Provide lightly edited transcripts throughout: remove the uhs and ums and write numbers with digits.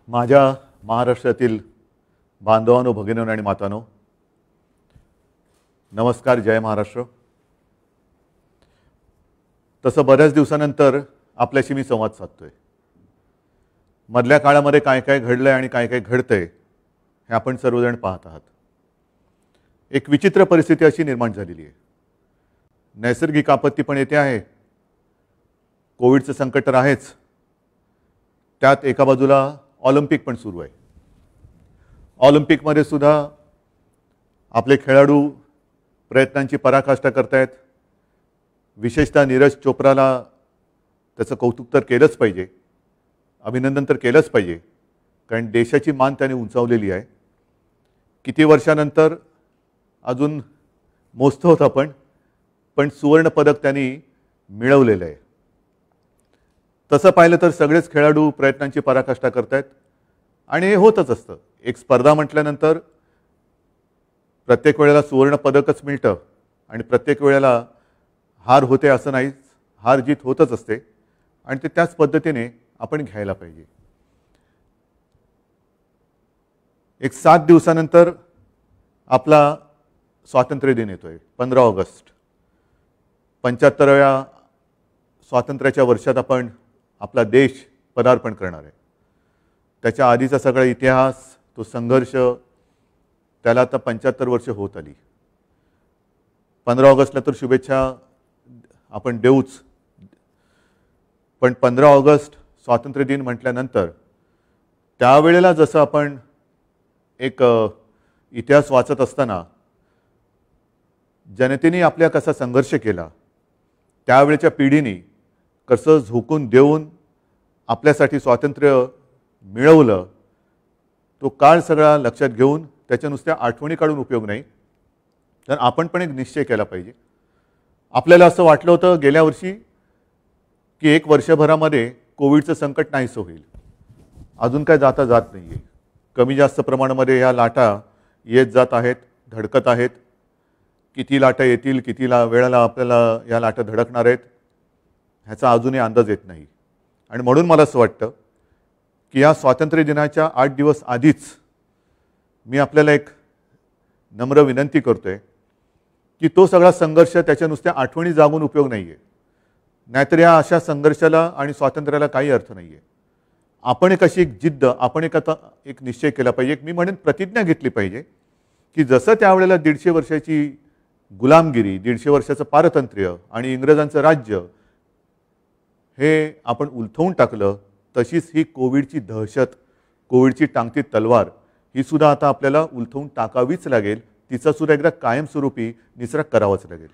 माझ्या महाराष्ट्रातील बांधवांनो, भगिनींनो आणि मातांनो, नमस्कार. जय महाराष्ट्र. तसं बऱ्याच दिवसानंतर आपल्याशी मी संवाद साधतोय. मधल्या काळामध्ये काय काय घडलंय आणि काय काय घडतंय हे आपण सर्वजण पाहत आहात. एक विचित्र परिस्थिती अशी निर्माण झालेली आहे. नैसर्गिक आपत्ती पण येते आहे, कोविडचं संकट तर आहेच, त्यात एका बाजूला ऑलिम्पिक पण सुरू आहे. ऑलिम्पिकमध्ये सुद्धा आपले खेळाडू प्रयत्नांची पराकाष्ठा करतायत. विशेषतः नीरज चोप्राला त्याचं कौतुक तर केलंच पाहिजे, अभिनंदन तर केलंच पाहिजे, कारण देशाची मान त्याने उंचावलेली आहे. किती वर्षानंतर अजून मोजतो होता पण सुवर्णपदक त्यांनी मिळवलेलं आहे. तसं पाहिलं तर सगळेच खेळाडू प्रयत्नांची पराकाष्ठा करतायत आणि हे होतच असतं. एक स्पर्धा म्हटल्यानंतर प्रत्येक वेळेला सुवर्णपदकच मिळतं आणि प्रत्येक वेळेला हार होते असं नाहीच. हार जीत होतच असते आणि ते त्याच पद्धतीने आपण घ्यायला पाहिजे. एक 7 दिवसानंतर आपला स्वातंत्र्य दिन येतोय, 15 ऑगस्ट. 75व्या स्वातंत्र्याच्या वर्षात आपण आपला देश पदार्पण करणार आहे. त्याच्या आधीचा सगळा इतिहास, तो संघर्ष, त्याला आता 75 वर्ष होत आली. 15 ऑगस्टला तर शुभेच्छा आपण देऊच, पण 15 ऑगस्ट स्वातंत्र्य दिन म्हटल्यानंतर त्यावेळेला जसं आपण एक इतिहास वाचत असताना जनतेने आपल्या कसा संघर्ष केला, त्यावेळेच्या पिढीने कसं झोकून देऊन आपल्यासाठी स्वातंत्र्य मिळवलं, तो काळ सगळा लक्षात घेऊन त्याच्या नुसत्या आठवणी काढून उपयोग नाही, तर आपण पण एक निश्चय केला पाहिजे. आपल्याला असं वाटलं होतं गेल्या वर्षी की 1 वर्षभरामध्ये कोविडचं संकट नाहीसं होईल. अजून काय जात नाही आहे. कमी जास्त प्रमाणामध्ये ह्या लाटा येत जात आहेत, धडकत आहेत. किती लाटा येतील, किती वेळेला आपल्याला या लाटा धडकणार आहेत ह्याचा अजूनही अंदाज येत नाही. आणि म्हणून मला असं वाटतं की या स्वातंत्र्य दिनाच्या 8 दिवस आधीच मी आपल्याला एक नम्र विनंती करतोय की तो सगळा संघर्ष, त्याच्या नुसत्या आठवणी जागून उपयोग नाही आहे. नाहीतर या अशा संघर्षाला आणि स्वातंत्र्याला काही अर्थ नाही आहे. आपण एक अशी एक जिद्द, आपण एक निश्चय केला पाहिजे, मी म्हणेन प्रतिज्ञा घेतली पाहिजे की जसं त्यावेळेला 150 वर्षाची गुलामगिरी, 150 वर्षाचं पारतंत्र्य आणि इंग्रजांचं राज्य हे आपण उलथवून टाकलं, तशीच ही कोविडची दहशत, कोविडची टांगती तलवार ही सुद्धा आता आपल्याला उलथवून टाकावीच लागेल. तिचा सुद्धा एकदा कायमस्वरूपी निसरा करावाच लागेल.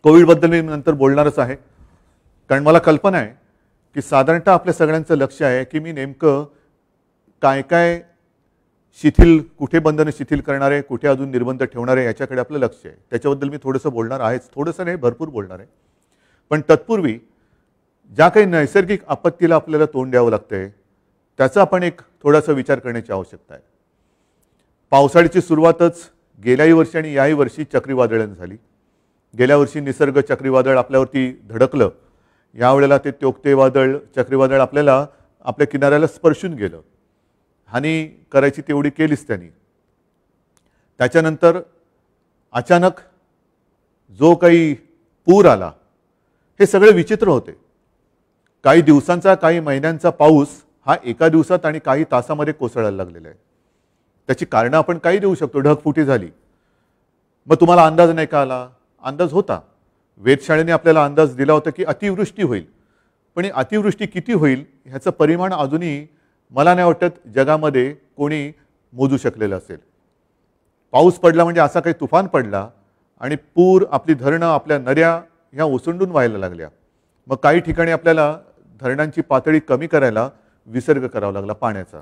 कोविडबद्दल मी नंतर बोलणारच आहे, कारण मला कल्पना आहे की साधारणतः आपल्या सगळ्यांचं लक्ष आहे की मी नेमकं काय काय शिथिल, कुठे बंधनं शिथिल करणार आहे, कुठे अजून निर्बंध ठेवणार आहे, याच्याकडे आपलं लक्ष आहे. त्याच्याबद्दल मी थोडंसं बोलणार आहेच, थोडंसं नाही भरपूर बोलणार आहे. पण तत्पूर्वी ज्या काही नैसर्गिक आपत्तीला आपल्याला तोंड द्यावं लागतंय त्याचा आपण एक थोडासा विचार करण्याची आवश्यकता आहे. पावसाळ्याची सुरुवातच गेल्याही वर्षी आणि याही वर्षी चक्रीवादळाने झाली. गेल्या वर्षी निसर्ग चक्रीवादळ आपल्यावरती धडकलं, यावेळेला ते तोक्ते वादळ, चक्रीवादळ आपल्याला आपल्या किनाऱ्याला स्पर्शून गेलं. हानी करायची तेवढी केलीच त्यांनी. त्याच्यानंतर अचानक जो काही पूर आला, हे सगळे विचित्र होते. काही दिवसांचा, काही महिन्यांचा पाऊस हा एका दिवसात आणि काही तासामध्ये कोसळायला लागलेला आहे. त्याची कारणं आपण काही देऊ शकतो. ढगफुटी झाली, मग तुम्हाला अंदाज नाही का आला? अंदाज होता. वेधशाळेने आपल्याला अंदाज दिला होता की अतिवृष्टी होईल, पण ही अतिवृष्टी किती होईल ह्याचं परिमाण अजूनही मला नाही वाटत जगामध्ये कोणी मोजू शकलेलं असेल. पाऊस पडला म्हणजे असा काही तुफान पडला आणि पूर, आपली धरणं, आपल्या नद्या ह्या ओसंडून व्हायला लागल्या. मग काही ठिकाणी आपल्याला धरणांची पातळी कमी करायला विसर्ग करावा लागला पाण्याचा.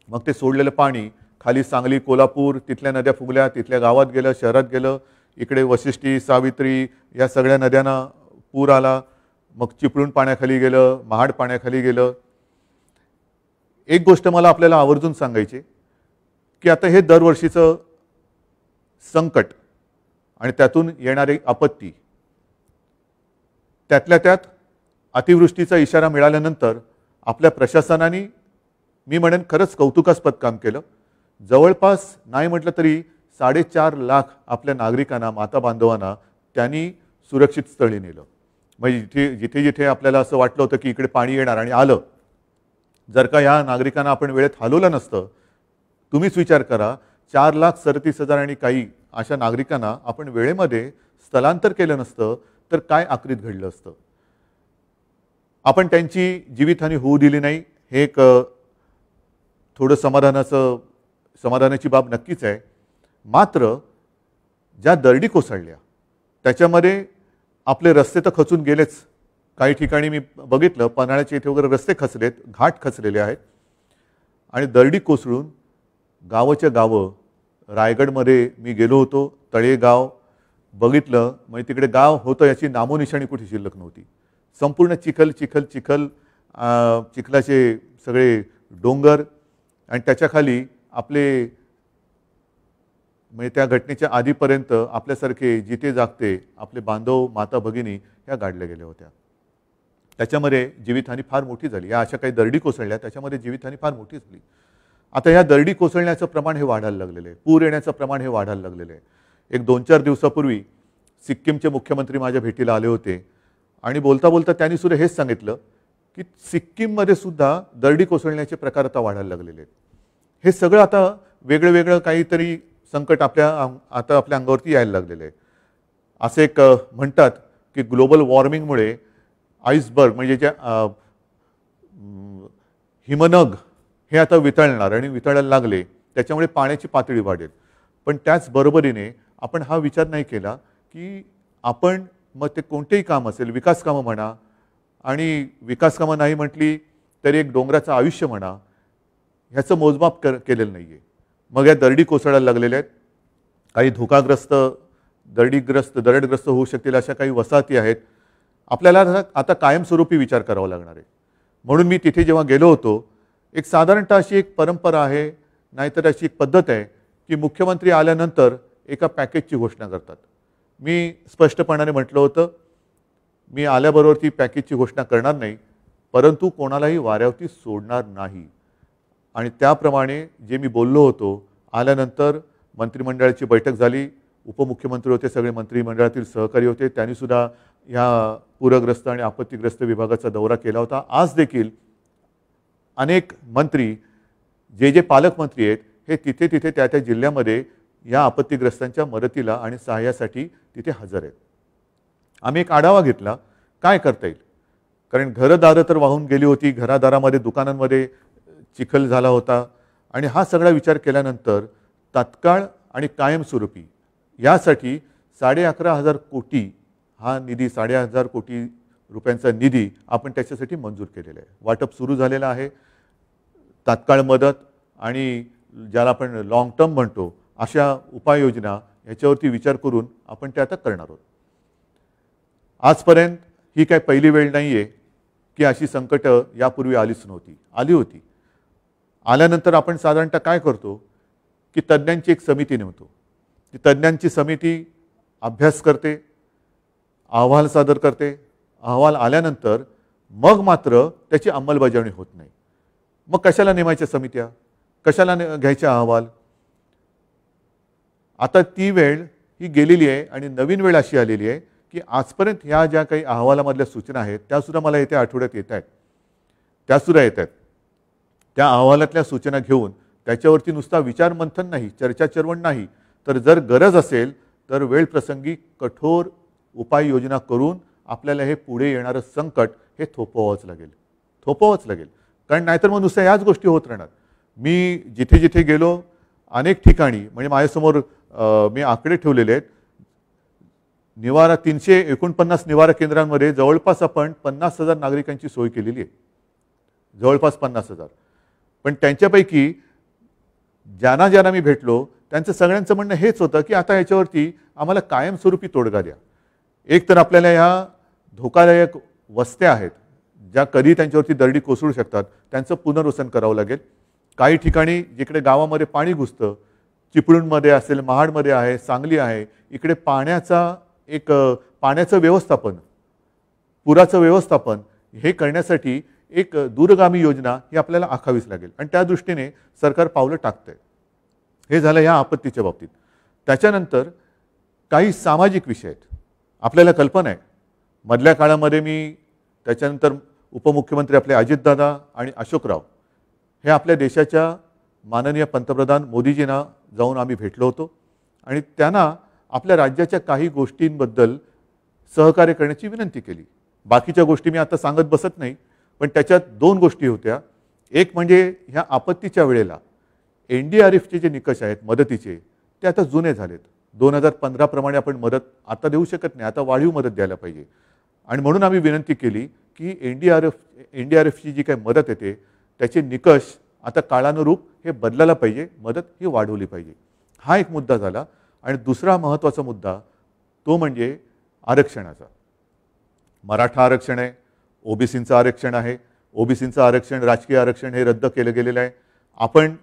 मग ते सोडलेलं पाणी खाली सांगली, कोल्हापूर, तिथल्या नद्या फुगल्या, तिथल्या गावात गेलं, शहरात गेलं. इकडे वशिष्ठी, सावित्री या सगळ्या नद्यांना पूर आला. मग चिपळूण पाण्याखाली गेलं, महाड पाण्याखाली गेलं. एक गोष्ट मला आपल्याला आवर्जून सांगायची की आता हे दरवर्षीचं संकट आणि त्यातून येणारी आपत्ती, त्यातल्या त्यात अतिवृष्टीचा इशारा मिळाल्यानंतर आपल्या प्रशासनाने मी म्हणेन खरंच कौतुकास्पद काम केलं. जवळपास नाही म्हटलं तरी 4.5 लाख आपल्या नागरिकांना, माता बांधवांना त्यांनी सुरक्षित स्थळी नेलं. म्हणजे जिथे जिथे आपल्याला असं वाटलं होतं की इकडे पाणी येणार आणि आलं, जर का ह्या नागरिकांना आपण वेळेत हलवलं नसतं, तुम्हीच विचार करा, 4,37,000 आणि काही अशा नागरिकांना आपण वेळेमध्ये स्थलांतर केलं नसतं तर काय आक्रीत घडलं असतं. आपण त्यांची जीवितहानी होऊ दिली नाही, हे एक थोडं समाधानाची बाब नक्कीच आहे. मात्र ज्या दरडी कोसळल्या त्याच्यामध्ये आपले रस्ते तर खचून गेलेच. काही ठिकाणी मी बघितलं, पन्हाळ्याच्या इथे वगैरे रस्ते खचलेत, घाट खचलेले आहेत. आणि दरडी कोसळून गावाच्या गावं, रायगडमध्ये मी गेलो होतो, तळेगाव बघितलं, म्हणजे तिकडे गाव होतं याची नामोनिशाणी कुठे शिल्लक नव्हती. संपूर्ण चिखल चिखल चिखल, चिखलाचे सगळे डोंगर आणि त्याच्याखाली आपले, म्हणजे त्या घटनेच्या आधीपर्यंत आपल्यासारखे जिथे जागते आपले बांधव, माता भगिनी ह्या गाडल्या गेल्या होत्या. त्याच्यामध्ये जीवितहानी फार मोठी झाली. या अशा काही दरडी कोसळल्या, त्याच्यामध्ये जीवितहानी फार मोठी झाली. आता ह्या दरडी कोसळण्याचं प्रमाण हे वाढायला लागलेलं आहे, पूर येण्याचं प्रमाण हे वाढायला लागलेलं आहे. एक 2-4 दिवसापूर्वी सिक्कीमचे मुख्यमंत्री माझ्या भेटीला आले होते आणि बोलता बोलता त्यांनी सुद्धा हेच सांगितलं की सिक्कीममध्ये सुद्धा दरडी कोसळण्याचे प्रकार आता वाढायला लागलेले आहेत. हे सगळं आता वेगळं वेगळं काहीतरी संकट आता आपल्या अंगावरती यायला लागलेलं आहे. असे एक म्हणतात की ग्लोबल वॉर्मिंगमुळे आईसबर्ग म्हणजे ज्या हिमनग हे आता वितळणार आणि वितळायला लागले, त्याच्यामुळे पाण्याची पातळी वाढेल. पण त्याचबरोबरीने आपण हा विचार नाही केला की आपण मग ते कोणतेही काम असेल, विकास कामं म्हणा, आणि विकास कामं नाही म्हटली तरी एक डोंगराचं आयुष्य म्हणा, ह्याचं मोजमाप केलेलं नाही आहे. मग या दरडी कोसळायला लागलेल्या आहेत. काही धोकाग्रस्त, दरडग्रस्त होऊ शकतील अशा काही वसाहती आहेत. आपल्याला आता कायमस्वरूपी विचार करावा लागणार आहे. म्हणून मी तिथे जेव्हा गेलो होतो, एक साधारणतः अशी एक परंपरा आहे, नाहीतर अशी एक पद्धत आहे की मुख्यमंत्री आल्यानंतर एका पॅकेजची घोषणा करतात. मी स्पष्टपणाने म्हटलं होतं, मी आल्याबरोबर ती पॅकेजची घोषणा करणार नाही, परंतु कोणालाही वाऱ्यावरती सोडणार नाही. आणि त्याप्रमाणे जे मी बोललो होतो, आल्यानंतर मंत्रिमंडळाची बैठक झाली, उपमुख्यमंत्री होते, सगळे मंत्रिमंडळातील सहकारी होते, त्यांनीसुद्धा ह्या पूरग्रस्त आणि आपत्तीग्रस्त विभागाचा दौरा केला होता. आज देखील अनेक मंत्री, जे पालकमंत्री आहेत, हे तिथे तिथे त्या त्या जिल्ह्यामध्ये या आपत्तीग्रस्तांच्या मदतीला आणि सहाय्यासाठी तिथे हजर आहेत. आम्ही एक आढावा घेतला काय करता येईल, कारण घरदारं तर वाहून गेली होती, घरादारामध्ये, दुकानांमध्ये चिखल झाला होता. आणि हा सगळा विचार केल्यानंतर तात्काळ आणि कायमस्वरूपी यासाठी 11,500 कोटी हा निधी, 11,500 कोटी रुपयांचा निधी आपण त्याच्यासाठी मंजूर केलेला आहे. वाटप सुरू झालेलं आहे. तात्काळ मदत आणि ज्याला आपण लॉंग टर्म म्हणतो अशा उपाययोजना याच्यावरती विचार करून आपण ते आता करणार आहोत. आजपर्यंत ही काय पहिली वेळ नाही आहे की अशी संकटं यापूर्वी आलीच नव्हती, आली होती. आल्यानंतर आपण साधारणतः काय करतो की तज्ज्ञांची एक समिती नेमतो. ती तज्ज्ञांची समिती अभ्यास करते, अहवाल सादर करते. अहवाल आल्यानंतर मग मात्र त्याची अंमलबजावणी होत नाही. मग कशाला नेमायच्या समित्या, कशाला घ्यायच्या अहवाल. आता ती वेळ ही गेलेली आहे आणि नवीन वेळ अशी आलेली आहे की आजपर्यंत ह्या ज्या काही अहवालामधल्या सूचना आहेत त्यासुद्धा मला येत्या आठवड्यात येत आहेत, त्यासुद्धा येत आहेत. त्या अहवालातल्या सूचना घेऊन त्याच्यावरती नुसता विचारमंथन नाही, चर्चा चर्वण नाही, तर जर गरज असेल तर वेळ प्रसंगी कठोर उपाययोजना करून आपल्याला हे पुढे येणारं संकट हे थोपवावंच लागेल. कारण नाहीतर मग नुसत्या याच गोष्टी होत राहणार. मी जिथे जिथे गेलो अनेक ठिकाणी, म्हणजे माझ्यासमोर मी आकडे ठेवलेले आहेत. 349 निवारा केंद्रांमध्ये जवळपास आपण 50,000 नागरिकांची सोय केलेली आहे, जवळपास 50,000. पण त्यांच्यापैकी ज्यांना मी भेटलो त्यांचं सगळ्यांचं म्हणणं हेच होतं की आता याच्यावरती आम्हाला कायमस्वरूपी तोडगा द्या. एक तर आपल्याला ह्या धोकादायक वस्त्या आहेत ज्या कधी त्यांच्यावरती दरडी कोसळू शकतात, त्यांचं पुनर्वसन करावं लागेल. काही ठिकाणी जिकडे गावामध्ये पाणी घुसतं, चिपळूणमध्ये असेल, महाडमध्ये आहे, सांगली आहे, इकडे पाण्याचं व्यवस्थापन, पुराचं व्यवस्थापन हे करण्यासाठी एक दूरगामी योजना ही आपल्याला आखावीच लागेल आणि त्या दृष्टीने सरकार पावलं टाकतंय. हे झालं या आपत्तीच्या बाबतीत. त्याच्यानंतर काही सामाजिक विषय आहेत. आपल्याला कल्पना आहे मधल्या काळामध्ये मी त्याच्यानंतर उपमुख्यमंत्री आपले अजितदादा आणि अशोकराव हे आपल्या देशाच्या माननीय पंतप्रधान मोदीजींना जाऊन आम्ही भेटलो होतो आणि त्यांना आपल्या राज्याच्या काही गोष्टींबद्दल सहकार्य करण्याची विनंती केली. बाकीच्या गोष्टी मी आता सांगत बसत नाही, पण त्याच्यात दोन गोष्टी होत्या. एक म्हणजे ह्या आपत्तीच्या वेळेला NDRFचे जे निकष आहेत मदतीचे ते आता जुने झालेत. 2015 प्रमाणे आपण मदत आता देऊ शकत नाही, आता वाढीव मदत द्यायला पाहिजे. आणि म्हणून आम्ही विनंती केली की NDRFची जी काही मदत येते त्याचे निकष आता काळानुरूप हे बदलायला पाहिजे, मदत ही वाढवली पाहिजे. हा एक मुद्दा झाला. आणि दुसरा महत्त्वाचा मुद्दा तो म्हणजे आरक्षणाचा. मराठा आरक्षण आहे, OBCचं आरक्षण आहे. OBCचं आरक्षण, राजकीय आरक्षण हे रद्द केलं गेलेलं आहे. आपण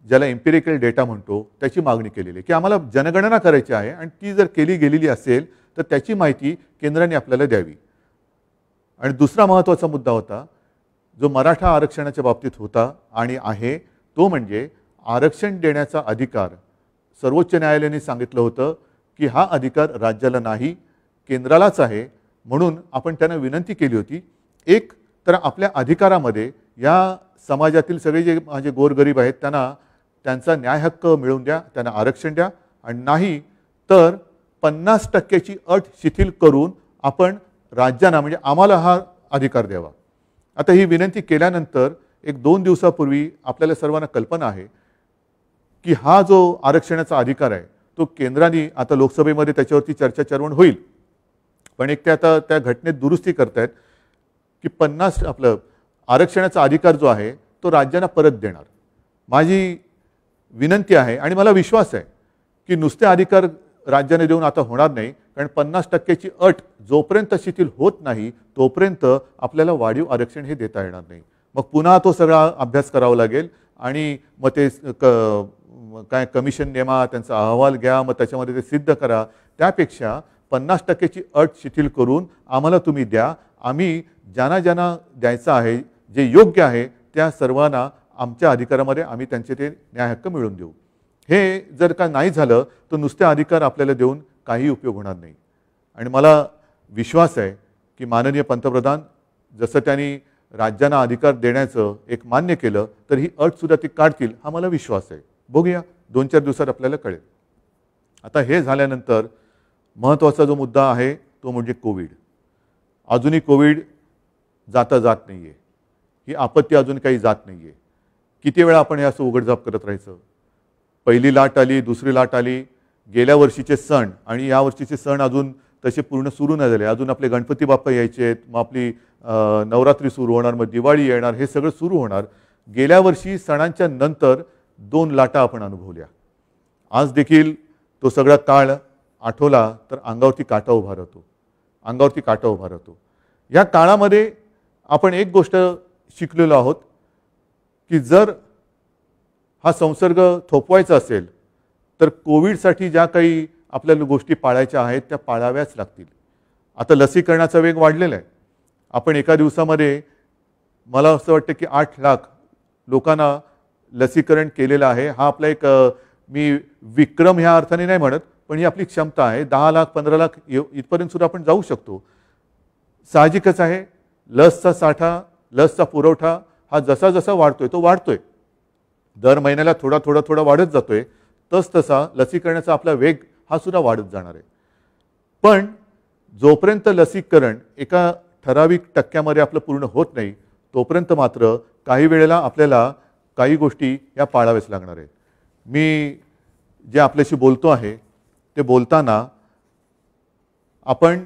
ज्याला एम्पिरिकल डेटा म्हणतो त्याची मागणी केलेली आहे की आम्हाला जनगणना करायची आहे आणि ती जर केली गेलेली असेल तर त्याची माहिती केंद्राने आपल्याला द्यावी. आणि दुसरा महत्त्वाचा मुद्दा होता जो मराठा आरक्षणाच्या बाबतीत होता आणि आहे तो म्हणजे आरक्षण देण्याचा अधिकार सर्वोच्च न्यायालयाने सांगितलं होतं की हा अधिकार राज्याला नाही, केंद्रालाच आहे. म्हणून आपण त्यांना विनंती केली होती एक तर आपल्या अधिकारामध्ये या समाजातील सगळे जे माझे गोरगरीब आहेत त्यांना त्यांचा न्याय हक्क मिळवून द्या, त्यांना आरक्षण द्या. आणि नाही तर 50% अट शिथिल करून आपण राज्यांना म्हणजे आम्हाला हा अधिकार द्यावा. आता ही विनंती केल्यानंतर एक 2 दिवसापूर्वी आपल्याला सर्वांना कल्पना आहे की हा जो आरक्षणाचा अधिकार आहे तो केंद्राने आता लोकसभेमध्ये त्याच्यावरती चर्चा चर्वण होईल. पण एक ते आता त्या घटनेत दुरुस्ती करतायत की 50 आपलं आरक्षणाचा अधिकार जो आहे तो राज्यांना परत देणार. माझी विनंती आहे आणि मला विश्वास आहे की नुसते अधिकार राज्याने देऊन आता होणार नाही, कारण 50%ची अट जोपर्यंत शिथिल होत नाही तोपर्यंत आपल्याला वाढीव आरक्षण हे देता येणार नाही. मग पुन्हा तो सगळा अभ्यास करावा लागेल आणि मग ते काय कमिशन नेमा, त्यांचा अहवाल घ्या, मग त्याच्यामध्ये ते सिद्ध करा. त्यापेक्षा 50%ची अट शिथिल करून आम्हाला तुम्ही द्या. आम्ही ज्यांना ज्यांना द्यायचं आहे जे योग्य आहे त्या सर्वांना आमच्या अधिकारामध्ये आम्ही त्यांचे ते न्याय हक्क मिळवून देऊ. हे जर का नाही झालं तर नुसते अधिकार आपल्याला देऊन काही उपयोग होणार नाही. आणि मला विश्वास आहे की माननीय पंतप्रधान जसं त्यांनी राज्यांना अधिकार देण्याचं एक मान्य केलं तर ही अटसुद्धा ती काढतील हा मला विश्वास आहे. बघूया 2-4 दिवसात आपल्याला कळेल. आता हे झाल्यानंतर महत्त्वाचा जो मुद्दा आहे तो म्हणजे कोविड. अजूनही कोविड जाता जात नाही आहे, ही आपत्ती अजून काही जात नाही आहे. किती वेळा आपण हे असं उघडझाप करत राहायचं. पहिली लाट आली, दुसरी लाट आली, गेल्या वर्षीचे सण आणि या वर्षीचे सण अजून तसे पूर्ण सुरू नाही झाले. अजून आपले गणपती बाप्पा यायचे आहेत, मग आपली नवरात्री सुरू होणार, मग दिवाळी येणार, हे सगळं सुरू होणार. गेल्या वर्षी सणांच्या नंतर 2 लाटा आपण अनुभवल्या. आज देखील तो सगळा काळ आठवला तर अंगावरती काटा उभा राहतो. या काळामध्ये आपण एक गोष्ट शिकलेलो आहोत की जर हा संसर्ग थोपवायचा असेल तर कोविडसाठी ज्या काही आपल्याला गोष्टी पाळायच्या आहेत त्या पाळाव्याच लागतील. आता लसीकरणाचा वेग वाढलेला आहे. आपण एका दिवसामध्ये मला असं वाटतं की 8 लाख लोकांना लसीकरण केलेलं आहे. हा आपला एक मी विक्रम ह्या अर्थाने नाही म्हणत, पण ही आपली क्षमता आहे. 10 लाख 15 लाख इथपर्यंत सुद्धा आपण जाऊ शकतो. साहजिकच आहे लसचा साठा, लसचा पुरवठा हा जसा जसा वाढतोय तो वाढतोय. दर महिन्याला थोडा वाढत जातोय. तसा लसीकरणाचा आपला वेग हा सुद्धा वाढत जाणार आहे. पण जोपर्यंत लसीकरण एका ठराविक टक्क्यामध्ये आपलं पूर्ण होत नाही तोपर्यंत मात्र काही वेळेला आपल्याला काही गोष्टी या पाळाव्याच लागणार आहेत. मी जे आपल्याशी बोलतो आहे ते बोलताना आपण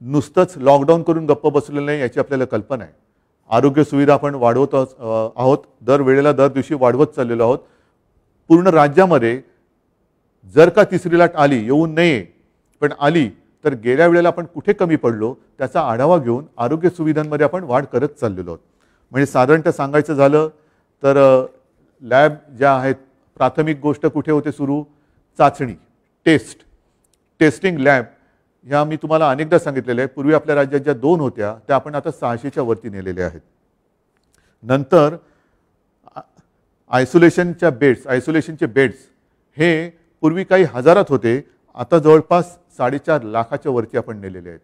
नुसतंच लॉकडाऊन करून गप्प बसलेलं नाही याची आपल्याला कल्पना आहे. आरोग्य सुविधा आपण वाढवत आहोत, दर दिवशी वाढवत चाललेलो आहोत. पूर्ण राज्यामध्ये जर का तिसरी लाट आली, येऊन नये पण आली तर गेल्या वेळेला आपण कुठे कमी पडलो त्याचा आढावा घेऊन आरोग्य सुविधांमध्ये आपण वाढ करत चाललेलो आहोत. म्हणजे साधारणतः सांगायचं झालं तर लॅब ज्या आहेत, प्राथमिक गोष्ट कुठे होते सुरू, चाचणी, टेस्टिंग लॅब ह्या मी तुम्हाला अनेकदा सांगितलेल्या आहे. पूर्वी आपल्या राज्यात ज्या 2 होत्या त्या आपण आता 600च्या वरती नेलेल्या आहेत. नंतर आयसोलेशनचे बेड्स हे पूर्वी काही हजारात होते, आता जवळपास 4.5 लाखाच्या वरती आपण नेलेले आहेत.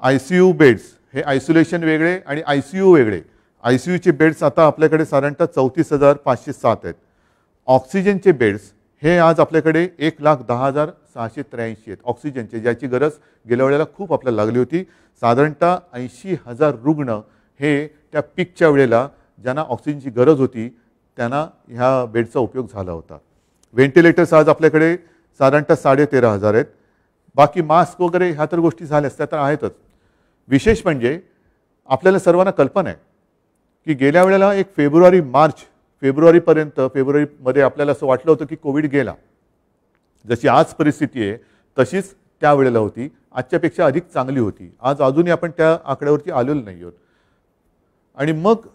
ICU बेड्स हे आयसोलेशन वेगळे आणि ICU वेगळे. ICUचे बेड्स आता आपल्याकडे साधारणतः 34,507 आहेत. ऑक्सिजनचे बेड्स हे आज आपल्याकडे 1,10,683 आहेत ऑक्सिजनचे, ज्याची गरज गेल्या वेळेला खूप आपल्याला लागली होती. साधारणतः 80,000 रुग्ण हे त्या पीकच्या वेळेला ज्यांना ऑक्सिजनची गरज होती त्यांना ह्या बेडचा उपयोग झाला होता. व्हेंटिलेटर्स आज आपल्याकडे साधारणतः 13,500 आहेत. बाकी मास्क वगैरे ह्या तर गोष्टी झाल्याच, त्या तर आहेतच. विशेष म्हणजे आपल्याला सर्वांना कल्पना आहे की गेल्या वेळेला एक फेब्रुवारीमध्ये आपल्याला असं वाटलं होतं की कोविड गेला. जशी आज परिस्थिती आहे तशीच त्यावेळेला होती, आजच्यापेक्षा अधिक चांगली होती. आज अजूनही आपण त्या आकड्यावरती आलेलो नाही आहोत. आणि मग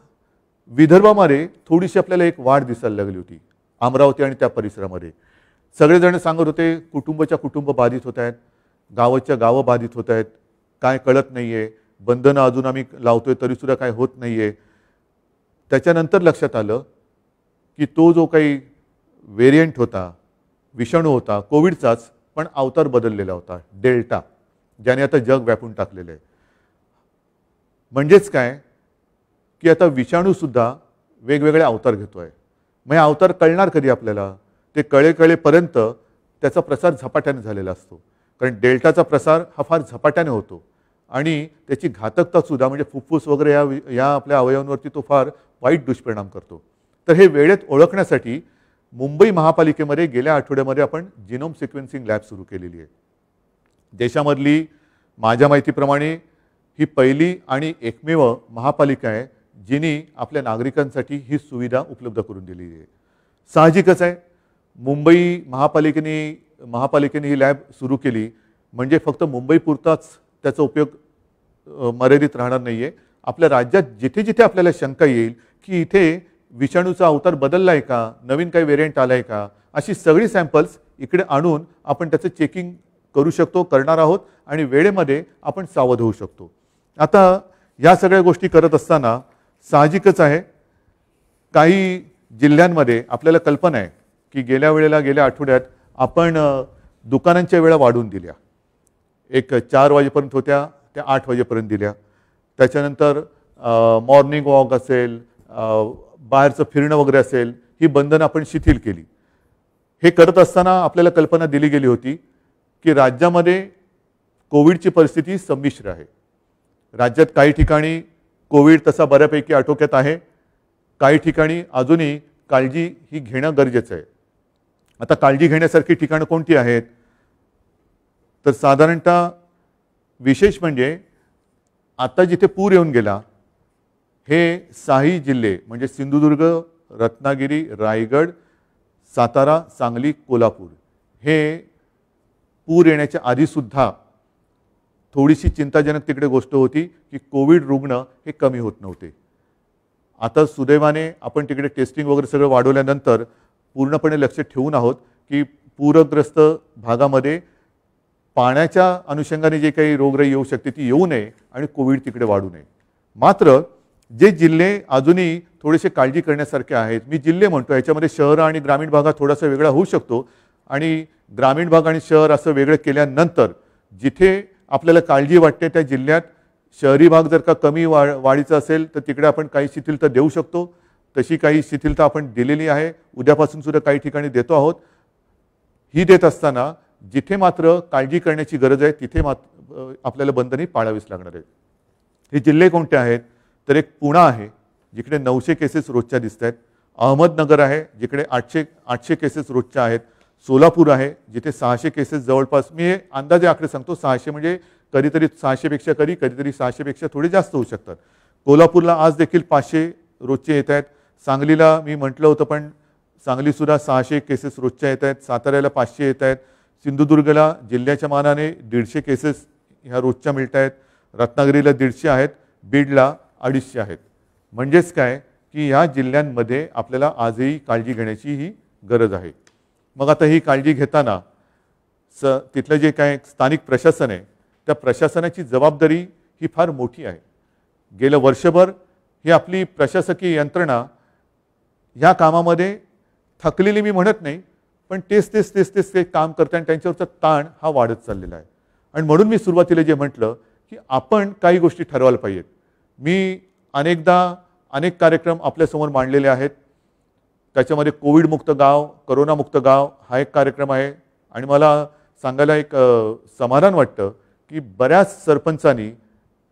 विदर्भामध्ये थोडीशी आपल्याला एक वाढ दिसायला लागली होती. अमरावती आणि त्या परिसरामध्ये सगळेजण सांगत होते कुटुंबाच्या कुटुंब बाधित होत आहेत, गावाच्या गावं बाधित होत आहेत, काय कळत नाही आहे, बंधनं अजून आम्ही लावतोय तरीसुद्धा काय होत नाही आहे. त्याच्यानंतर लक्षात आलं की तो जो काही व्हेरियंट होता, विषाणू होता कोविडचाच, पण अवतार बदललेला होता, डेल्टा, ज्याने आता जग व्यापून टाकलेलं आहे. म्हणजेच काय की आता विषाणूसुद्धा वेगवेगळे अवतार घेतो आहे. मग अवतार कळणार कधी आपल्याला? ते कळेपर्यंत त्याचा प्रसार झपाट्याने झालेला असतो. कारण डेल्टाचा प्रसार हा फार झपाट्याने होतो आणि त्याची घातकतासुद्धा म्हणजे फुफ्फुस वगैरे या आपल्या अवयवांवरती तो फार वाईट दुष्परिणाम करतो. तर हे वेळेत ओळखण्यासाठी मुंबई महापालिकेमध्ये गेल्या आठवड्यामध्ये आपण जिनोम सिक्वेन्सिंग लॅब सुरू केलेली आहे. देशामधली माझ्या माहितीप्रमाणे ही पहिली आणि एकमेव महापालिका आहे जिनी आपल्या नागरिकांसाठी ही सुविधा उपलब्ध करून दिलेली आहे. साहजिकच आहे, मुंबई महापालिकेने ही लॅब सुरू केली म्हणजे फक्त मुंबईपुरताच त्याचा उपयोग मर्यादित राहणार नाही आहे. आपल्या राज्यात जिथे जिथे आपल्याला शंका येईल की इथे विषाणूचा अवतार बदलला आहे का, नवीन काही व्हेरियंट आला आहे का, अशी सगळी सॅम्पल्स इकडे आणून आपण त्याचं चेकिंग करू शकतो, करणार आहोत आणि वेळेमध्ये आपण सावध होऊ शकतो. आता या सगळ्या गोष्टी करत असताना साहजिकच आहे काही जिल्ह्यांमध्ये आपल्याला कल्पना आहे की गेल्या आठवड्यात आपण दुकानांच्या वेळा वाढवून दिल्या. एक 4 वाजेपर्यंत होत्या त्या 8 वाजेपर्यंत दिल्या. त्याच्यानंतर मॉर्निंग वॉक असेल, बाहेरचं फिरणं वगैरे असेल, ही बंधनं आपण शिथिल केली. हे करत असताना आपल्याला कल्पना दिली गेली होती की राज्यामध्ये कोविडची परिस्थिती संमिश्र आहे. राज्यात काही ठिकाणी कोविड तसा बऱ्यापैकी आटोक्यात आहे, काही ठिकाणी अजूनही काळजी ही घेणं गरजेचं आहे. आता काळजी घेण्यासारखी ठिकाणं कोणती आहेत? तर साधारणतः विशेष म्हणजे आता जिथे पूर येऊन गेला हे 6 जिल्हे म्हणजे सिंधुदुर्ग, रत्नागिरी, रायगड, सातारा, सांगली, कोल्हापूर हे पूर येण्याच्या आधीसुद्धा थोडीशी चिंताजनक तिकडे गोष्ट होती की कोविड रुग्ण हे कमी होत नव्हते. आता सुदैवाने आपण तिकडे टेस्टिंग वगैरे सगळं वाढवल्यानंतर पूर्णपणे लक्ष ठेवून आहोत की पूरग्रस्त भागामध्ये पाण्याच्या अनुषंगाने जे काही रोगराई येऊ शकते ती येऊ नये आणि कोविड तिकडे वाढू नये. मात्र जे जिल्हे अजूनही थोडेसे काळजी करण्यासारखे आहेत, मी जिल्हे म्हणतो, याच्यामध्ये शहर आणि ग्रामीण भागात थोडासा वेगळा होऊ शकतो आणि ग्रामीण भाग आणि शहर असं वेगळं केल्यानंतर जिथे आपल्याला काळजी वाटते त्या जिल्ह्यात शहरी भाग जर का कमी वाढीचा असेल तर तिकडे आपण काही शिथिलता देऊ शकतो. तशी काही शिथिलता आपण दिलेली आहे, उद्यापासून सुद्धा काही ठिकाणी देतो आहोत. ही देत असताना जिथे मात्र काळजी करण्याची गरज आहे तिथे आपल्याला बंधने पाळावीच लागणार आहेत. हे जिल्हे कोणते आहेत? तर एक पुणे आहे जिकडे 900 केसेस रोजच्या दिसत आहेत, अहमदनगर आहे जिकडे 800 केसेस रोजच्या आहेत, सोलापूर आहे जिथे 600 केसेस जवळपास, मी हे अंदाजे आकडे सांगतो, 600 म्हणजे कधीतरी 600 पेक्षा कधीतरी 600 पेक्षा थोडे जास्त होऊ शकतात. कोल्हापूरला आज देखील 500 रोजचे येत आहेत. सांगलीला मी म्हटलं होतं पण सांगलीसुद्धा 600 केसेस रोजच्या येत आहेत. साताऱ्याला 500 येत आहेत. सिंधुदुर्गला जिल्ह्याच्या मानाने 150 केसेस ह्या रोजच्या मिळत आहेत. रत्नागिरीला 150 आहेत. बीडला 250 आहेत. म्हणजेच काय की ह्या जिल्ह्यांमध्ये आपल्याला आजही काळजी घेण्याची ही गरज आहे. मग आता ही काळजी घेताना तिथलं जे काय स्थानिक प्रशासन आहे त्या प्रशासनाची जबाबदारी ही फार मोठी आहे. गेलं वर्षभर ही आपली प्रशासकीय यंत्रणा ह्या कामामध्ये थकलेली मी म्हणत नाही, पण तेच ते काम करते आणि त्यांच्यावरचा ताण हा वाढत चाललेला आहे. आणि म्हणून मी सुरुवातीला जे म्हटलं की आपण काही गोष्टी ठरवायला पाहिजेत. मी अनेक कार्यक्रम आपल्यासमोर मांडलेले आहेत. त्याच्यामध्ये कोविडमुक्त गाव, करोनामुक्त गाव हा एक कार्यक्रम आहे. आणि मला सांगायला एक समाधान वाटतं की बऱ्याच सरपंचांनी,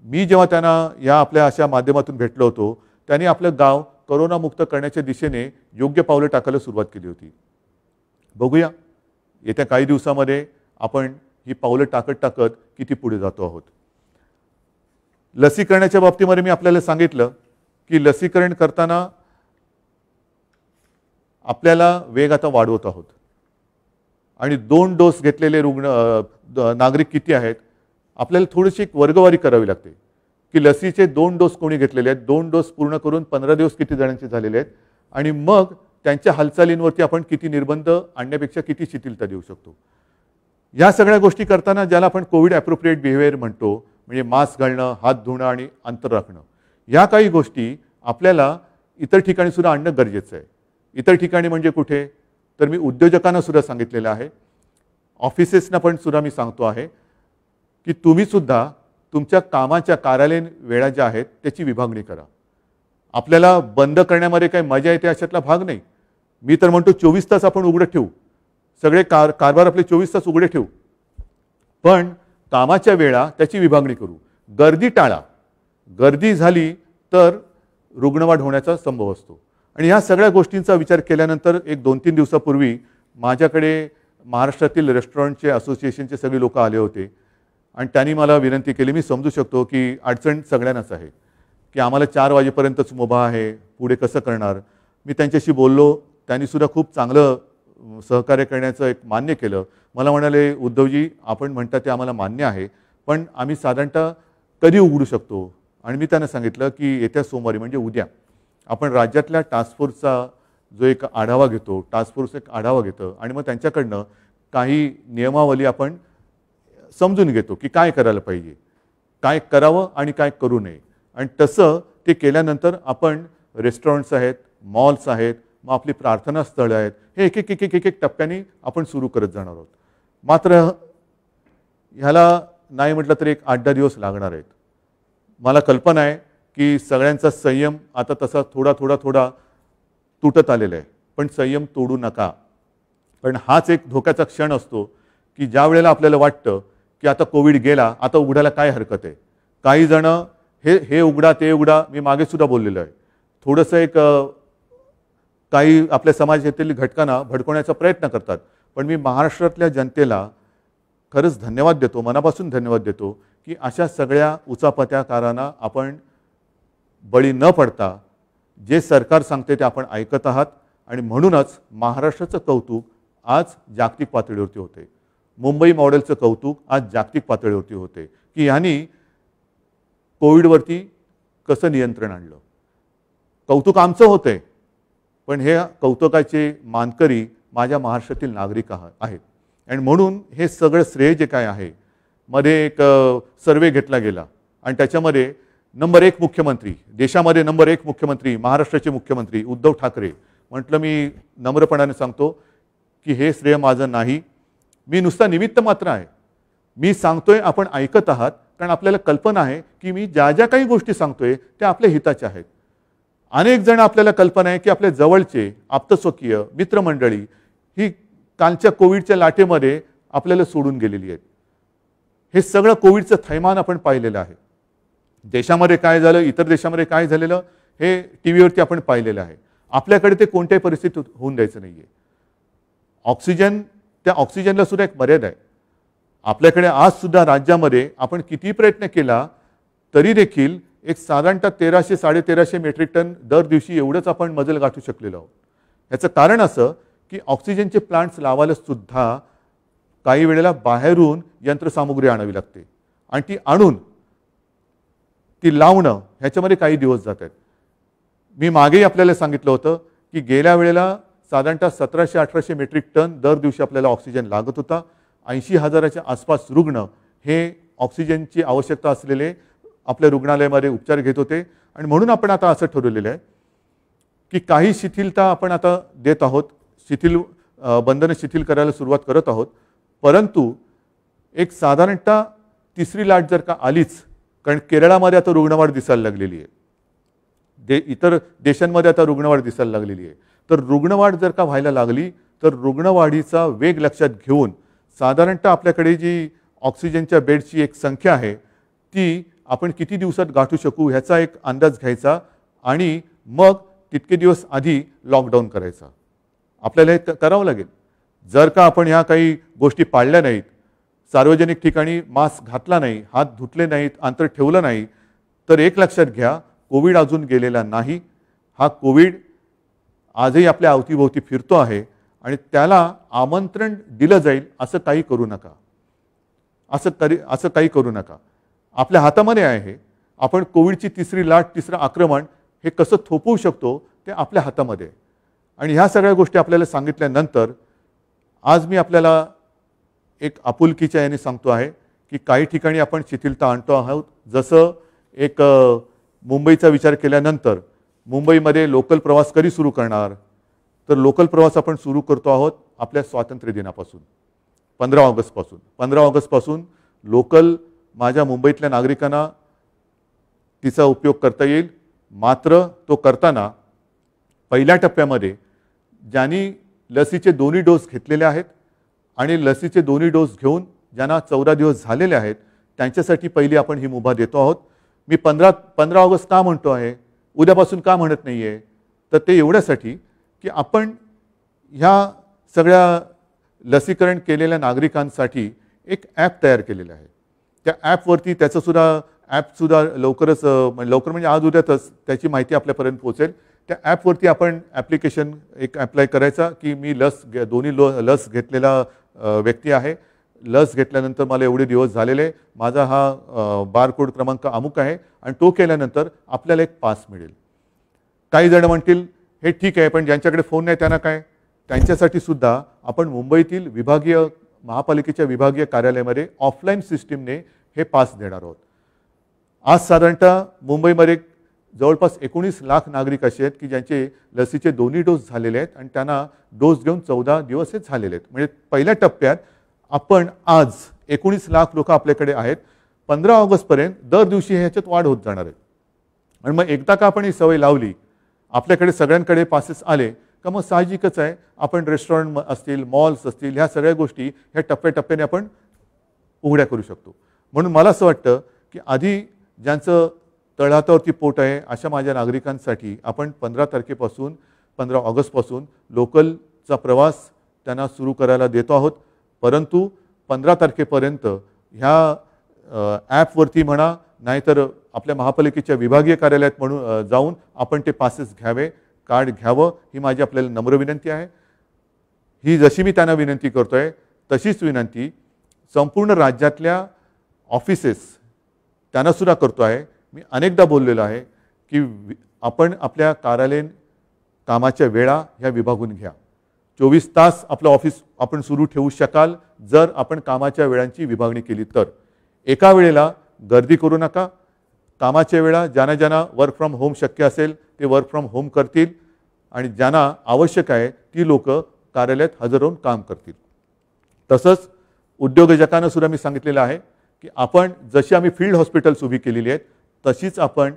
मी जेव्हा त्यांना या आपल्या अशा माध्यमातून भेटलो होतो, त्यांनी आपलं गाव करोनामुक्त करण्याच्या दिशेने योग्य पावलं टाकायला सुरुवात केली होती. बघूया येत्या काही दिवसामध्ये आपण ही पावलं टाकत किती पुढे जातो आहोत. लसीकरणाच्या बाबतीमध्ये मी आपल्याला सांगितलं की लसीकरण करताना आपल्याला वेग आता वाढवत आहोत. आणि 2 डोस घेतलेले नागरिक किती आहेत, आपल्याला थोडीशी वर्गवारी करावी लागते की लसीचे 2 डोस कोणी घेतलेले आहेत, 2 डोस पूर्ण करून 15 दिवस किती जणांचे झालेले आहेत, आणि मग त्यांच्या हालचालींवरती आपण किती निर्बंध आणण्यापेक्षा किती शिथिलता देऊ शकतो. या सगळ्या गोष्टी करताना ज्याला आपण कोविड ॲप्रोप्रिएट बिहेवियर म्हणतो, म्हणजे मास्क घालणं, हात धुणं आणि अंतर राखणं, या काही गोष्टी आपल्याला इतर ठिकाणी सुद्धा आणणं गरजेचं आहे. इतर ठिकाणी म्हणजे कुठे, तर मी उद्योजकांना सुद्धा सांगितलेलं आहे, ऑफिसेसना पण सुद्धा मी सांगतो आहे की तुम्ही सुद्धा तुमच्या कामाच्या कार्यालयीन वेळा ज्या आहेत त्याची विभागणी करा. आपल्याला बंद करण्यामध्ये काही मजा येते अशातला भाग नाही. मी तर म्हणतो 24 तास आपण उघडे ठेवू, सगळे कारभार आपले 24 तास उघडे ठेवू, पण कामाच्या वेळा त्याची विभागणी करू. गर्दी टाळा. गर्दी झाली तर रुग्णवाढ होण्याचा संभव असतो. आणि ह्या सगळ्या गोष्टींचा विचार केल्यानंतर एक 2-3 दिवसापूर्वी माझ्याकडे महाराष्ट्रातील रेस्टॉरंटचे असोसिएशनचे सगळे लोक आले होते आणि त्यांनी मला विनंती केली. मी समजू शकतो की अडचण सगळ्यांनाच आहे की आम्हाला 4 वाजेपर्यंतच मुभा आहे, पुढे कसं करणार. मी त्यांच्याशी बोललो, त्यांनी सुद्धा खूप चांगलं सहकार्य करण्याचं एक मान्य केलं. मला म्हणाले, उद्धवजी आपण म्हणता ते आम्हाला मान्य आहे, पण आम्ही साधारणतः कधी उघडू शकतो. आणि मी त्यांना सांगितलं की येत्या सोमवारी म्हणजे उद्या आपण राज्यातल्या टास्क फोर्सचा जो एक आढावा घेतो, टास्क फोर्स एक आढावा घेतं आणि मग त्यांच्याकडनं काही नियमावली आपण समजून घेतो की काय करायला पाहिजे, काय करावं आणि काय करू नये. आणि तसं ते केल्यानंतर आपण रेस्टॉरंट्स आहेत, मॉल्स आहेत, मग आपली प्रार्थना स्थळं आहेत, हे एक टप्प्याने आपण सुरू करत जाणार आहोत. मात्र ह्याला नाही म्हटलं तरी एक 8-10 दिवस लागणार आहेत. मला कल्पना आहे की सगळ्यांचा संयम आता तसा थोडा तुटत आलेला आहे, पण संयम तोडू नका. पण हाच एक धोक्याचा क्षण असतो की ज्या वेळेला आपल्याला वाटतं की आता कोविड गेला, आता उघडायला काय हरकत आहे. काही जण हे उघडा ते उघडा, मी मागे सुद्धा बोललेलो आहे, थोडंसं एक काही आपल्या समाजातील घटकांना भडकवण्याचा प्रयत्न करतात. पण मी महाराष्ट्रातल्या जनतेला खरंच धन्यवाद देतो, मनापासून धन्यवाद देतो की अशा सगळ्या उचापत्याकारांना आपण बळी न पडता जे सरकार सांगते ते आपण ऐकत आहात. आणि म्हणूनच महाराष्ट्राचं कौतुक आज जागतिक पातळीवरती होते. मुंबई मॉडेलचं कौतुक आज जागतिक पातळीवरती होते की यांनी कोविडवरती कसं नियंत्रण आणलं. कौतुक आमचं होतंय, पण हे कौतुकाचे मानकरी माझ्या महाराष्ट्रातील नागरिक आहेत. आणि म्हणून हे सगळं श्रेय जे काय आहे, मध्ये एक सर्वे घेतला गेला आणि त्याच्यामध्ये नंबर 1 मुख्यमंत्री, देशामध्ये नंबर 1 मुख्यमंत्री महाराष्ट्राचे मुख्यमंत्री उद्धव ठाकरे. म्हटलं मी नम्रपणाने सांगतो की हे श्रेय माझं नाही, मी नुसता निमित्त मात्र आहे. मी सांगतोय, आपण ऐकत आहात, कारण आपल्याला कल्पना आहे की मी ज्या ज्या काही गोष्टी सांगतोय त्या आपल्या हिताच्या आहेत. अनेक जण आपल्याला कल्पना आहे की आपल्या जवळचे आप्तस्वकीय मित्रमंडळी ही कालच्या कोविडच्या लाटेमध्ये आपल्याला सोडून गेलेली आहेत. हे सगळं कोविडचं थैमान आपण पाहिलेलं आहे. देशामध्ये काय झालं, इतर देशामध्ये काय झालेलं हे टीव्हीवरती आपण पाहिलेलं आहे. आपल्याकडे ते कोणत्याही परिस्थितीत होऊन द्यायचं नाहीये. ऑक्सिजन, त्या ऑक्सिजनला सुद्धा एक मर्यादा आहे. आपल्याकडे आज सुद्धा राज्यामध्ये आपण किती प्रयत्न केला तरी देखील एक साधारणतः 1300-1350 मेट्रिक टन दर दिवशी एवढंच आपण मजल गाठू शकलेलो आहोत. याचं कारण असं की ऑक्सिजनचे प्लांट्स लावायला सुद्धा काही वेळेला बाहेरून यंत्रसामुग्री आणावी लागते आणि ती आणून ती लावणं ह्याच्यामध्ये काही दिवस जात आहेत. मी मागेही आपल्याला सांगितलं होतं की गेल्या वेळेला साधारणतः 1700-1800 मेट्रिक टन दर दिवशी आपल्याला ऑक्सिजन लागत होता 80,000च्या आसपास रुग्ण हे ऑक्सिजनची आवश्यकता असलेले आपल्या रुग्णालयामध्ये उपचार घेत होते. आणि म्हणून आपण आता असं ठरवलेलं आहे की काही शिथिलता आपण आता देत आहोत, बंधनं शिथिल करायला सुरुवात करत आहोत. परंतु एक साधारणतः तिसरी लाट जर का आलीच, कारण केरळामध्ये आता रुग्णवाढ दिसायला लागलेली आहे, इतर देशांमध्ये आता रुग्णवाढ दिसायला लागलेली आहे, तर रुग्णवाढ जर का व्हायला लागली तर रुग्णवाढीचा वेग लक्षात घेऊन साधारणतः आपल्याकडे जी ऑक्सिजनच्या बेडची एक संख्या आहे ती आपण किती दिवसात गाठू शकू ह्याचा एक अंदाज घ्यायचा आणि मग तितके दिवस आधी लॉकडाऊन करायचा. आपल्याला हे करावं लागेल. जर का आपण ह्या काही गोष्टी पाळल्या नाहीत, सार्वजनिक ठिकाणी मास्क घातला नाही, हात धुतले नाहीत, अंतर ठेवलं नाही, तर एक लक्षात घ्या, कोविड अजून गेलेला नाही. हा कोविड आजही आपल्या अवतीभोवती फिरतो आहे आणि त्याला आमंत्रण दिलं जाईल असं काही करू नका. असं काही करू नका. आपल्या हातामध्ये आहे. आपण कोविडची तिसरी लाट, तिसरं आक्रमण हे कसं थोपवू शकतो ते आपल्या हातामध्ये आहे. आणि ह्या सगळ्या गोष्टी आपल्याला सांगितल्यानंतर आज मी आपल्याला एक आपुलकीच्या याने सांगतो आहे की काही ठिकाणी आपण शिथिलता आणतो आहोत. जसं एक मुंबईचा विचार केल्यानंतर मुंबईमध्ये लोकल प्रवास कधी सुरू करणार, तर लोकल प्रवास आपण सुरू करतो आहोत आपल्या स्वातंत्र्य दिनापासून, 15 ऑगस्टपासून. 15 ऑगस्टपासून लोकल माझ्या मुंबईतल्या नागरिकांना तिचा उपयोग करता येईल. मात्र तो करताना पहिल्या टप्प्यामध्ये ज्यांनी लसीचे दोन्ही डोस घेतलेले आहेत आणि लसीचे दोन्ही डोस घेऊन ज्यांना 14 दिवस झालेले आहेत त्यांच्यासाठी पहिली आपण ही मुभा देतो आहोत. मी 15 ऑगस्ट का म्हणतो आहे, उद्यापासून का म्हणत नाही आहे, तर ते एवढ्यासाठी की आपण ह्या सगळ्या लसीकरण केलेल्या नागरिकांसाठी एक ॲप तयार केलेलं आहे. त्या ॲपवरती ॲपसुद्धा लवकर म्हणजे आज उद्यातच त्याची माहिती आपल्यापर्यंत पोहोचेल. त्या ॲपवरती आपण ॲप्लिकेशन एक ॲप्लाय करायचा की मी दोन्ही लस घेतलेला व्यक्ती आहे, लस घेतल्यानंतर मला एवढे दिवस झालेले, माझा हा बारकोड क्रमांक अमुक आहे आणि तो केल्यानंतर आपल्याला एक पास मिळेल. काही जण म्हणतील हे ठीक आहे, पण ज्यांच्याकडे फोन नाही त्यांना काय, त्यांच्यासाठी सुद्धा आपण मुंबईतील महापालिकेच्या विभागीय कार्यालयामध्ये ऑफलाईन सिस्टीमने हे पास देणार आहोत. आज साधारणतः मुंबईमध्ये जवळपास 19 लाख नागरिक असे आहेत की ज्यांचे लसीचे दोन्ही डोस झालेले आहेत आणि त्यांना डोस घेऊन 14 दिवस हे झालेले आहेत. म्हणजे पहिल्या टप्प्यात आपण आज 19 लाख लोक आपल्याकडे आहेत. 15 ऑगस्टपर्यंत दर दिवशी ह्याच्यात वाढ होत जाणार आहे. आणि मग एकदा का आपण ही सवय लावली, आपल्याकडे सगळ्यांकडे पासेस आले का मग साहजिकच आहे आपण रेस्टॉरंट असतील, मॉल्स असतील, ह्या सगळ्या गोष्टी ह्या टप्प्याटप्प्याने आपण उघड्या करू शकतो. म्हणून मला असं वाटतं की आधी ज्यांचं तळहातावरती पोट आहे अशा माझ्या नागरिकांसाठी आपण 15 ऑगस्टपासून लोकलचा प्रवास त्यांना सुरू करायला देतो आहोत. परंतु 15 तारखेपर्यंत ह्या ॲपवरती म्हणा, नाहीतर आपल्या महापालिकेच्या विभागीय कार्यालयात जाऊन आपण ते पासेस घ्यावे, कार्ड घ्यावं, ही माझी आपल्याला नम्र विनंती आहे. ही जशी मी त्यांना विनंती करतो आहे तशीच विनंती संपूर्ण राज्यातल्या ऑफिसेस त्यांनासुद्धा करतो आहे. मी अनेकदा बोललेलो आहे की आपण आपल्या कार्यालयीन कामाच्या वेळा ह्या विभागून घ्या. 24 तास आपलं ऑफिस आपण सुरू ठेवू शकाल जर आपण कामाच्या वेळांची विभागणी केली तर. एका वेळेला गर्दी करू नका. कामाच्या वेळा ज्यांना वर्क फ्रॉम होम शक्य असेल ते वर्क फ्रॉम होम करतील आणि ज्यांना आवश्यक आहे ती लोक कार्यालयात हजर राहून काम करतील. तसंच उद्योजकांना सुद्धा मी सांगितलेलं आहे की आपण जशी आम्ही फील्ड हॉस्पिटल्स उभी केलेली आहेत तशीच आपण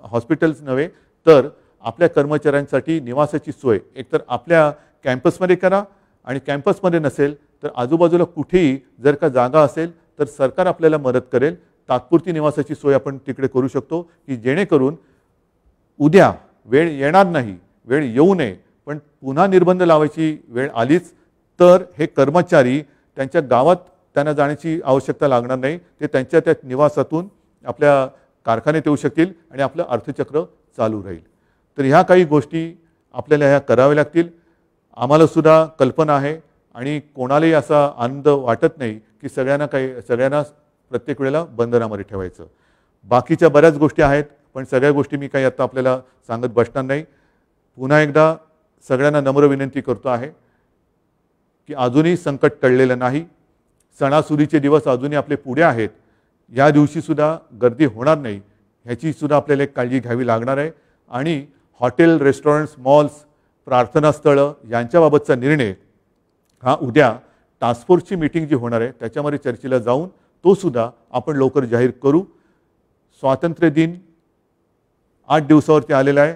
हॉस्पिटल्स नव्हे तर आपल्या कर्मचाऱ्यांसाठी निवासाची सोय एकतर आपल्या कॅम्पसमध्ये करा आणि कॅम्पसमध्ये नसेल तर आजूबाजूला कुठेही जर का जागा असेल तर सरकार आपल्याला मदत करेल. तात्पुरती निवासाची सोय आपण तिकडे करू शकतो की जेणेकरून उद्या वेळ येणार नाही, वेळ येऊ नये, पण पुन्हा निर्बंध लावायची वेळ आलीच तर हे कर्मचारी त्यांच्या गावात त्यांना जाण्याची आवश्यकता लागणार नाही. ते त्यांच्या त्या निवासातून आपल्या कारखान्यात येऊ शकतील आणि आपलं अर्थचक्र चालू राहील. तर ह्या काही गोष्टी आपल्याला ह्या कराव्या लागतील. आम्हाला सुद्धा कल्पना आहे आणि कोणालाही असा आनंद वाटत नाही की सगळ्यांना प्रत्येक वेळेला बंधनामध्ये ठेवायचं. बाकीच्या बऱ्याच गोष्टी आहेत पण सगळ्या गोष्टी मी काही आता आपल्याला सांगत बसणार नाही. पुन्हा एकदा सगळ्यांना नम्र विनंती करतो आहे की अजूनही संकट टळलेलं नाही. सणासुदीचे दिवस अजूनही आपले पुढे आहेत. या दिवशीसुद्धा गर्दी होणार नाही ह्याचीसुद्धा आपल्याला एक काळजी घ्यावी लागणार आहे. आणि हॉटेल, रेस्टॉरंट्स, मॉल्स, प्रार्थनास्थळं यांच्याबाबतचा निर्णय हा उद्या टास्कफोर्सची मीटिंग जी होणार आहे त्याच्यामध्ये चर्चेला जाऊन तो सुद्धा आपण लवकर जाहीर करू. स्वातंत्र्य दिन 8 दिवसावरती आलेला आहे.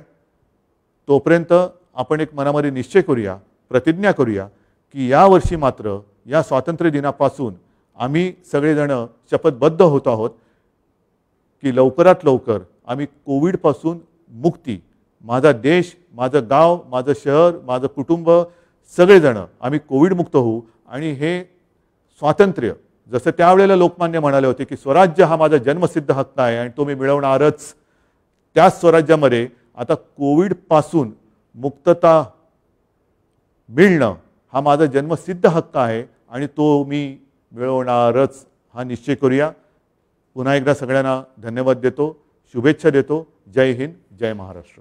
तोपर्यंत आपण एक मनामध्ये निश्चय करूया, प्रतिज्ञा करूया की यावर्षी मात्र या स्वातंत्र्य दिनापासून आम्ही सगळेजण शपथबद्ध होत आहोत की लवकरात लवकर आम्ही कोविडपासून मुक्ती, माझा देश, माझं गाव, माझं शहर, माझं कुटुंब सगळेजण आम्ही कोविडमुक्त होऊ. आणि हे स्वातंत्र्य जसं त्यावेळेला लोकमान्य म्हणाले होते की स्वराज्य हा माझा जन्मसिद्ध हक्क आहे आणि तो मी मिळवणारच, त्याच स्वराज्यामध्ये आता कोविडपासून मुक्तता मिळणं हा माझा जन्मसिद्ध हक्क आहे आणि तो मी मिळवणारच हा निश्चय करूया. पुन्हा एकदा सगळ्यांना धन्यवाद देतो, शुभेच्छा देतो. जय हिंद, जय महाराष्ट्र.